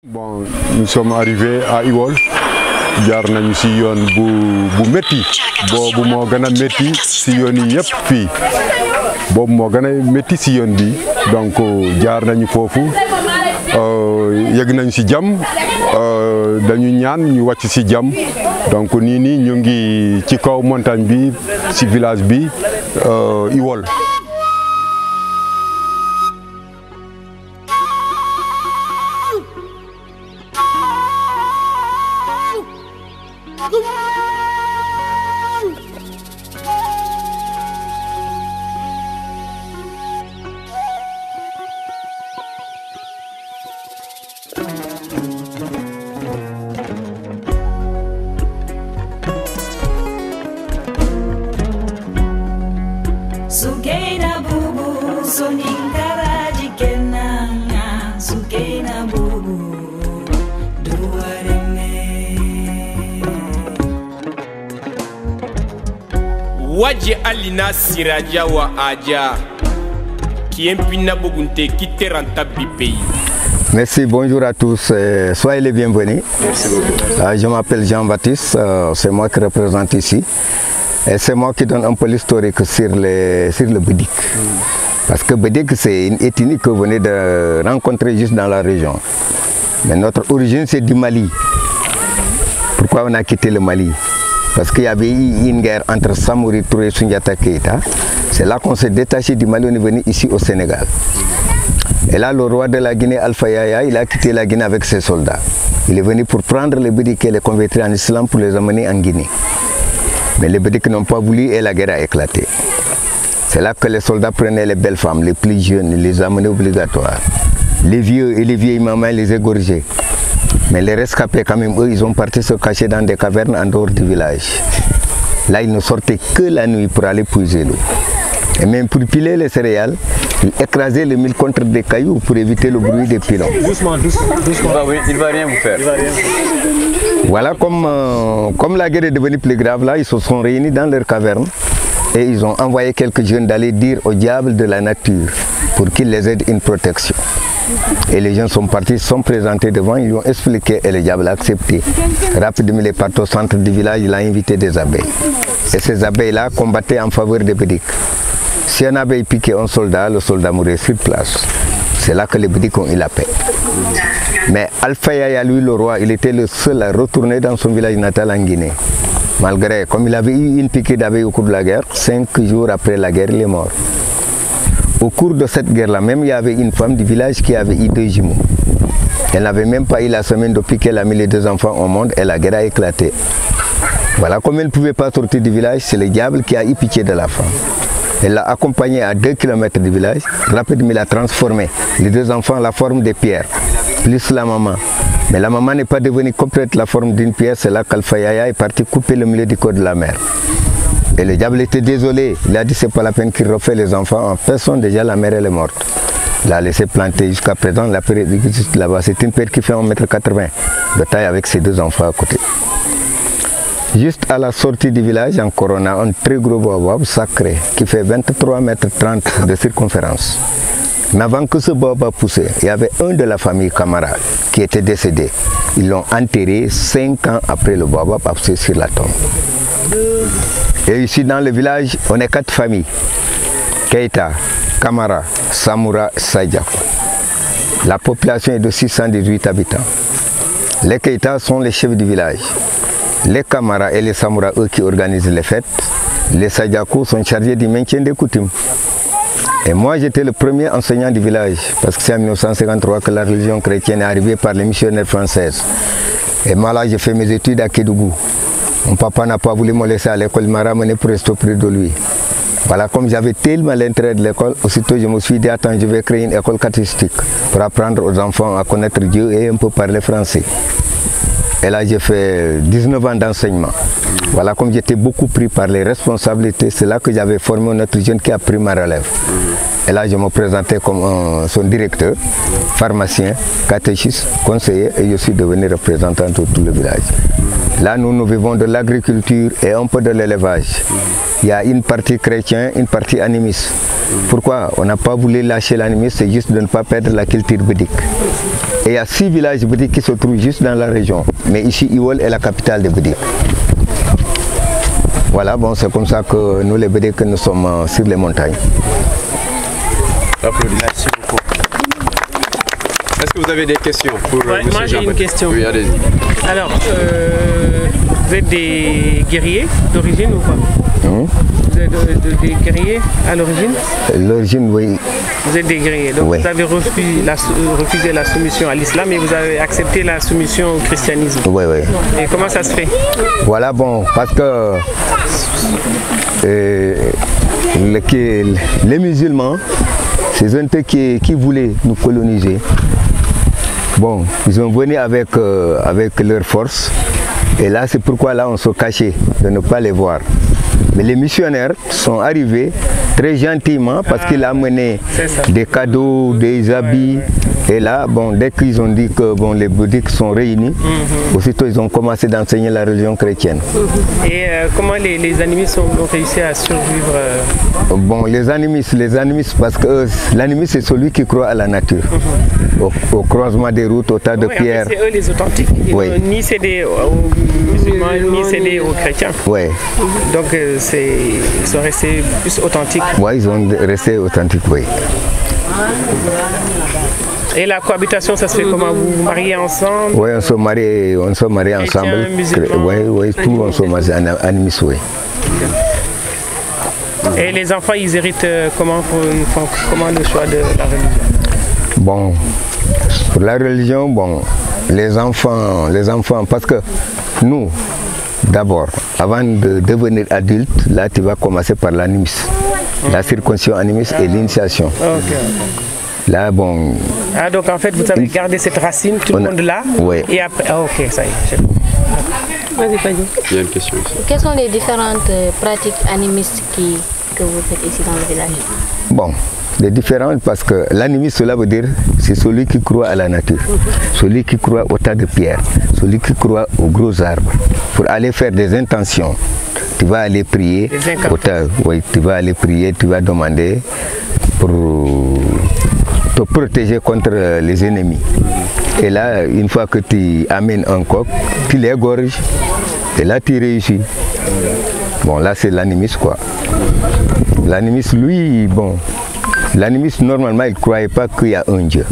Bon, nous sommes arrivés à Iwol. jaar nañu ci yoon bu métti boobu moo gën a métti ci yoon yi yëpp fii boobu moo gën a métti ci yoon bi donc jaar nañu foofu yegg nañu ci jàmm dañu ñaan ñu wàcc ci jàmm donc nii ñu ngi ci kaw montagne bi ci village bi Iwol. Sukeina bubu soningara jikenanga Sukeina bubu duareme Waje alina siraja wa aja Kiempina bugunte kiteranta bipei. Merci, bonjour à tous, soyez les bienvenus. Merci beaucoup. Je m'appelle Jean-Baptiste, c'est moi qui représente ici. Et c'est moi qui donne un peu l'historique sur le Bédik. Parce que Bédik, c'est une ethnie que vous venez de rencontrer juste dans la région. Mais notre origine, c'est du Mali. Pourquoi on a quitté le Mali? Parce qu'il y avait eu une guerre entre Samori Touré et Soundiata Keïta. C'est là qu'on s'est détaché du Mali, on est venu ici au Sénégal. Et là, le roi de la Guinée, Alpha Yaya, il a quitté la Guinée avec ses soldats. Il est venu pour prendre les Bédik et les convertir en islam pour les amener en Guinée. Mais les Bédik n'ont pas voulu et la guerre a éclaté. C'est là que les soldats prenaient les belles femmes, les plus jeunes, ils les amenaient obligatoires. Les vieux et les vieilles mamans les égorgeaient. Mais les rescapés, quand même, eux, ils ont parti se cacher dans des cavernes en dehors du village. Là, ils ne sortaient que la nuit pour aller puiser l'eau. Et même pour piler les céréales, ils écrasaient les milles contre des cailloux pour éviter le bruit des pilons. Doucement. Il ne va rien vous faire. Voilà, comme la guerre est devenue plus grave, là, ils se sont réunis dans leur caverne et ils ont envoyé quelques jeunes d'aller dire au diable de la nature pour qu'il les aide une protection. Et les jeunes sont partis, sont présentés devant, ils lui ont expliqué et le diable a accepté. Rapidement, il est parti au centre du village, il a invité des abeilles. Et ces abeilles-là combattaient en faveur des Bédik. Si un abeille piquait un soldat, le soldat mourait sur place. C'est là que les Bédik ont eu la paix. Mais Alpha Yaya, lui, le roi, il était le seul à retourner dans son village natal en Guinée. Malgré, comme il avait eu une piquée d'abeilles au cours de la guerre, 5 jours après la guerre, il est mort. Au cours de cette guerre-là, même il y avait une femme du village qui avait eu 2 jumeaux. Elle n'avait même pas eu la semaine de piquer, elle a mis les 2 enfants au monde et la guerre a éclaté. Voilà, comme elle ne pouvait pas sortir du village, c'est le diable qui a eu pitié de la femme. Elle l'a accompagnée à 2 km du village, rapidement il a transformé les 2 enfants en la forme des pierres, plus la maman. Mais la maman n'est pas devenue complète la forme d'une pierre, c'est là qu'Alpha Yaya est parti couper le milieu du corps de la mère. Et le diable était désolé, il a dit c'est pas la peine qu'il refait les enfants en personne, déjà la mère elle est morte. Il l'a laissé planter jusqu'à présent, la pierre existe là-bas, c'est une pierre qui fait 1,80 m de taille avec ses 2 enfants à côté. Juste à la sortie du village, encore on a un très gros baobab sacré qui fait 23,30 m de circonférence. Mais avant que ce baobab pousse, il y avait un de la famille Camara qui était décédé. Ils l'ont enterré 5 ans après le baobab a poussé sur la tombe. Et ici dans le village, on est 4 familles. Keïta, Camara, Samoura, Sadjakou. La population est de 618 habitants. Les Keïta sont les chefs du village. Les Camara et les Samoura, eux qui organisent les fêtes. Les Sadjakou sont chargés du maintien des coutumes. Et moi j'étais le premier enseignant du village, parce que c'est en 1953 que la religion chrétienne est arrivée par les missionnaires françaises. Et moi là j'ai fait mes études à Kédougou. Mon papa n'a pas voulu me laisser à l'école, il m'a ramené pour rester auprès de lui. Voilà, comme j'avais tellement l'intérêt de l'école, aussitôt je me suis dit attends, je vais créer une école catéchistique pour apprendre aux enfants à connaître Dieu et un peu parler français. Et là j'ai fait 19 ans d'enseignement. Voilà, comme j'étais beaucoup pris par les responsabilités, c'est là que j'avais formé notre jeune qui a pris ma relève. Et là, je me présentais comme son directeur, pharmacien, catéchiste, conseiller, et je suis devenu représentant de tout le village. Là, nous vivons de l'agriculture et un peu de l'élevage. Il y a une partie chrétienne, une partie animiste. Pourquoi on n'a pas voulu lâcher l'animisme? C'est juste de ne pas perdre la culture bouddhique. Et il y a 6 villages bouddhiques qui se trouvent juste dans la région. Mais ici, Iwol est la capitale des bouddhiques. Voilà, bon, c'est comme ça que nous, les bouddhiques, nous sommes sur les montagnes. Merci beaucoup. Est-ce que vous avez des questions pour Moi, j'ai une question. Oui, allez-y. Alors, vous êtes des guerriers d'origine ou pas? Vous êtes des guerriers à l'origine? L'origine, oui. Vous êtes des guerriers, donc Oui. vous avez refusé la soumission à l'islam et vous avez accepté la soumission au christianisme. Oui, oui. Et comment ça se fait? Voilà, bon, parce que les musulmans, c'est eux qui voulaient nous coloniser. Bon, ils sont venus avec leur force. Et là, c'est pourquoi là, on se cachait de ne pas les voir. Mais les missionnaires sont arrivés très gentiment parce qu'ils ont amené des cadeaux, des habits. Et là, bon, dès qu'ils ont dit que bon, les bouddhiques sont réunis, aussitôt ils ont commencé d'enseigner la religion chrétienne. Et comment les animistes ont réussi à survivre? Bon, les animistes, parce que l'animiste c'est celui qui croit à la nature, au croisement des routes, au tas de pierres. C'est eux les authentiques. Ils n'ont ni cédé aux musulmans, ni cédé aux chrétiens. Oui. Donc ils sont restés plus authentiques. Oui, ils ont resté authentiques, oui. Et la cohabitation, ça se fait comment? Vous vous mariez ensemble? Oui, on se marie ensemble. Oui, oui, tout on se marie en animiste, oui. Et les enfants, ils héritent comment le choix de la religion? Bon, pour la religion, bon, les enfants, parce que nous, d'abord, avant de devenir adulte, là tu vas commencer par l'animisme, la circoncision animiste et l'initiation. Okay. Là, bon... Ah, donc en fait, vous avez gardé cette racine, tout le monde là. Oui. Et après, ok, ça y est. Vas-y, vas-y. Il y a une question ici. Quelles sont les différentes pratiques animistes que vous faites ici dans le village? Bon, les différentes, parce que l'animisme, cela veut dire, c'est celui qui croit à la nature, celui qui croit au tas de pierres, celui qui croit aux gros arbres. Pour aller faire des intentions, tu vas aller prier, oui, tu vas aller prier, tu vas demander pour te protéger contre les ennemis. Et là, une fois que tu amènes un coq, tu l'égorges, et là tu réussis. Bon, là c'est l'animisme, quoi. L'animisme, lui, bon, l'animisme, normalement, il ne croyait pas qu'il y a un Dieu.